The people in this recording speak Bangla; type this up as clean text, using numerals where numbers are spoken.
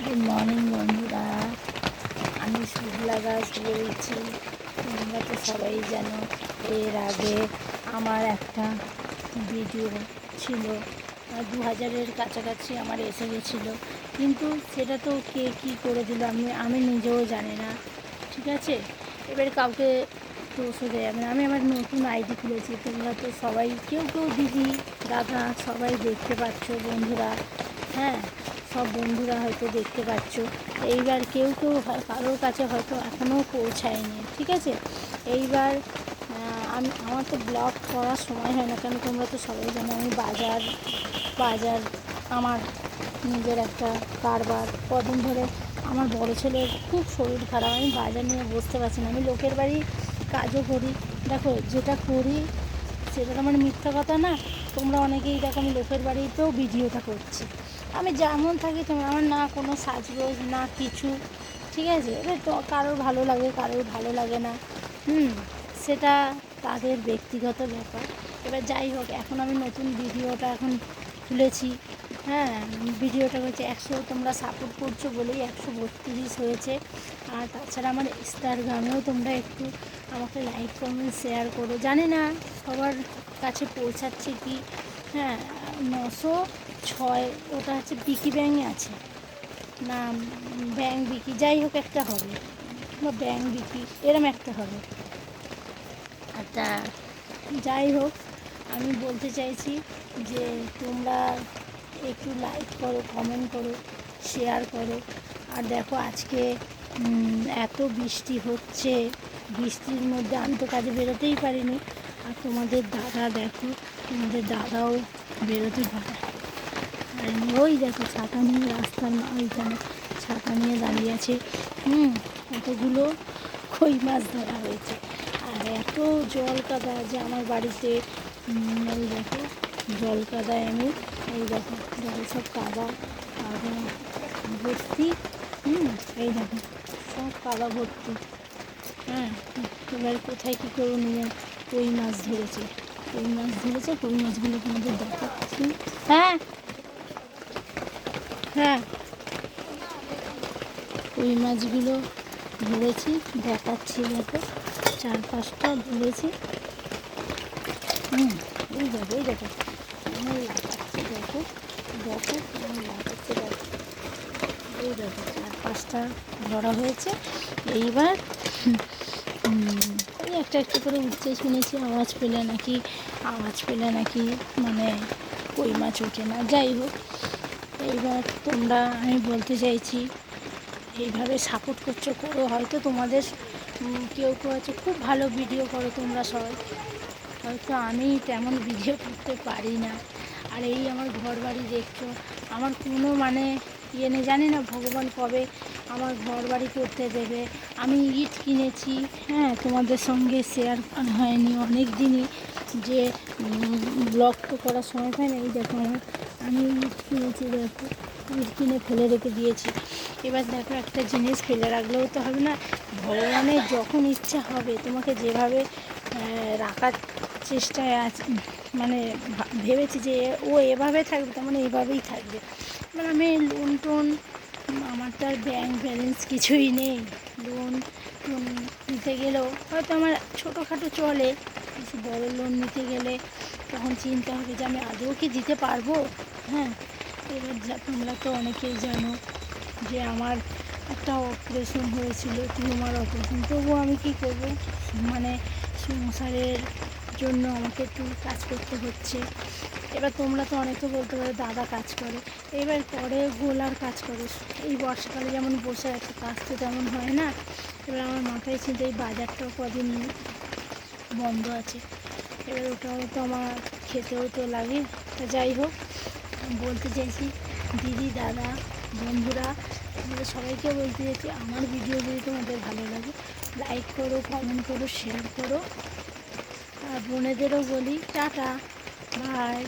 গুড মর্নিং বন্ধুরা, আমি শুভলা গাছ বলছি। তোমরা তো সবাই জানো এর আগে আমার একটা ভিডিও ছিল 2000-এর কাছাকাছি আমার এসে গেছিলো, কিন্তু সেটা তো কে কী করে দিল আমি নিজেও জানি না। ঠিক আছে, এবার কাউকে দোষও দেওয়া যাবে না। আমি আমার নতুন আইডি খুলেছি, তোমরা তো সবাই কেউ কেউ দিদি দাদা সবাই দেখতে পাচ্ছ বন্ধুরা। হ্যাঁ, সব বন্ধুরা হয়তো দেখতে পাচ্ছ। এইবার কেউ কেউ কারোর কাছে হয়তো এখনও পৌঁছায়নি। ঠিক আছে, এইবার আমার তো ব্লগ করার সময় হয় না, কেন তোমরা তো সবাই জানো আমি বাজার বাজার আমার নিজের একটা কারবার। কদিন ধরে আমার বড় ছেলের খুব শরীর খারাপ, আমি বাজার নিয়ে বসতে পারছি না। আমি লোকের বাড়ি কাজও করি, দেখো যেটা করি সেটা তো আমার মিথ্যা কথা না। তোমরা অনেকেই দেখো আমি লোকের বাড়িতেও ভিডিওটা করছি। আমি যেমন থাকি তোমার, আমার না কোনো সাজগোজ না কিছু। ঠিক আছে, এবার তো কারোর ভালো লাগে কারোর ভালো লাগে না, সেটা তাদের ব্যক্তিগত ব্যাপার। এবার যাই হোক, এখন আমি নতুন ভিডিওটা এখন খুলেছি। হ্যাঁ, ভিডিওটা হচ্ছে 100, তোমরা সাপোর্ট করছো বলেই 132 হয়েছে। আর তাছাড়া আমার ইনস্টাগ্রামেও তোমরা একটু আমাকে লাইক কমেন্ট শেয়ার করো। জানি না সবার কাছে পৌঁছাচ্ছে কি। হ্যাঁ, 906, ওটা হচ্ছে বিকি ব্যাঙে আছে না, ব্যাং বিকি, যাই হোক একটা হবে, বা ব্যাং বিকি এরম একটা হবে। আচ্ছা, যাই হোক, আমি বলতে চাইছি যে তোমরা একটু লাইক করো, কমেন্ট করো, শেয়ার করো। আর দেখো আজকে এত বৃষ্টি হচ্ছে, বৃষ্টির মধ্যে আমি তো কাজে বেরোতেই পারিনি। আর তোমাদের দাদা দেখো, তোমাদের দাদাও বেরোতে পারে। আর ওই দেখো ছাতা নিয়ে রাস্তার ওইখানে ছাতা নিয়ে দাঁড়িয়ে আছে। কতগুলো কই মাছ ধরা হয়েছে। আর এত জল কাদা যে আমার বাড়িতে, ওই দেখো জল কাদায় আমি, এই দেখো দেখো সব কাদা কাদা ভর্তি। এই দেখো সব কাদা ভর্তি। হ্যাঁ, এবার কোথায় কী করে নিয়ে কই মাছ ধরেছে, কই মাছ ধরেছে, কই মাছগুলো তোমাদের দেখাচ্ছি। হ্যাঁ হ্যাঁ, কই মাছগুলো ধরেছি দেখাচ্ছি। দেখো 4-5টা ধরেছি। এই দেখো এই দেখো আমার লাগাচ্ছি, দেখো দেখো আমার লাগাচ্ছে, দেখো এই দেখো 4-5টা ধরা হয়েছে। এইবার ওই একটা একটা করে উঠছে, শুনেছি আওয়াজ পেলে নাকি মানে কই মাছ ওঠে না। যাই হোক, এইবার তোমরা, আমি বলতে চাইছি এইভাবে সাপোর্ট করছো, করো। হয়তো তোমাদের কেউ কেউ আছে খুব ভালো ভিডিও করো তোমরা সবাই, হয়তো আমি তেমন ভিডিও করতে পারি না। আর এই আমার ঘর বাড়ি দেখছো, আমার কোনো মানে ইয়ে নেই, জানি না ভগবান কবে আমার ঘর বাড়ি করতে দেবে। আমি ইট কিনেছি, হ্যাঁ, তোমাদের সঙ্গে শেয়ার হয়নি অনেক দিনই, যে ব্লগ তো করার সময় পাই না। এই দেখো আমি ইট কিনেছি, দেখো ইট কিনে ফেলে রেখে দিয়েছি। এবার দেখো একটা জিনিস ফেলে রাখলেও তো হবে না, ভগবানের যখন ইচ্ছা হবে তোমাকে যেভাবে রাখার চেষ্টায় আছে, মানে ভেবেছি যে ও এভাবে থাকবে, তার মানে এভাবেই থাকবে। এবার আমি লোন টোন, আমার তো আর ব্যাংক ব্যালেন্স কিছুই নেই। লোন টোন নিতে গেলেও হয়তো আমার ছোটোখাটো চলে, কিছু বড় লোন নিতে গেলে তখন চিন্তা হবে যে আমি আদৌ কি দিতে পারবো। হ্যাঁ, এবার তোমরা তো অনেকেই জানো যে আমার একটা অপারেশন হয়েছিল, টিউমার অপারেশন। তবুও আমি কী করবো, মানে সংসারের জন্য আমাকে একটু কাজ করতে হচ্ছে। এবার তোমরা তো অনেকে বলতে পারো দাদা কাজ করে, এবার পরে গোলার কাজ করে। এই বর্ষাকালে যেমন বসে আছে, কাজ তো তেমন হয় না। এবার আমার মাথায় চিন্তা, এই বাজারটাও কদিন বন্ধ আছে, এবার ওটাও তো আমার খেতেও তো লাগে। তা যাই হোক, বলতে চাইছি দিদি দাদা বন্ধুরা, তোমাদের সবাইকে বলতে চাইছি আমার ভিডিও যদি তোমাদের ভালো লাগে লাইক করো, কমেন্ট করো, শেয়ার করো। আর বোনেদেরও বলি টাটা, বাই।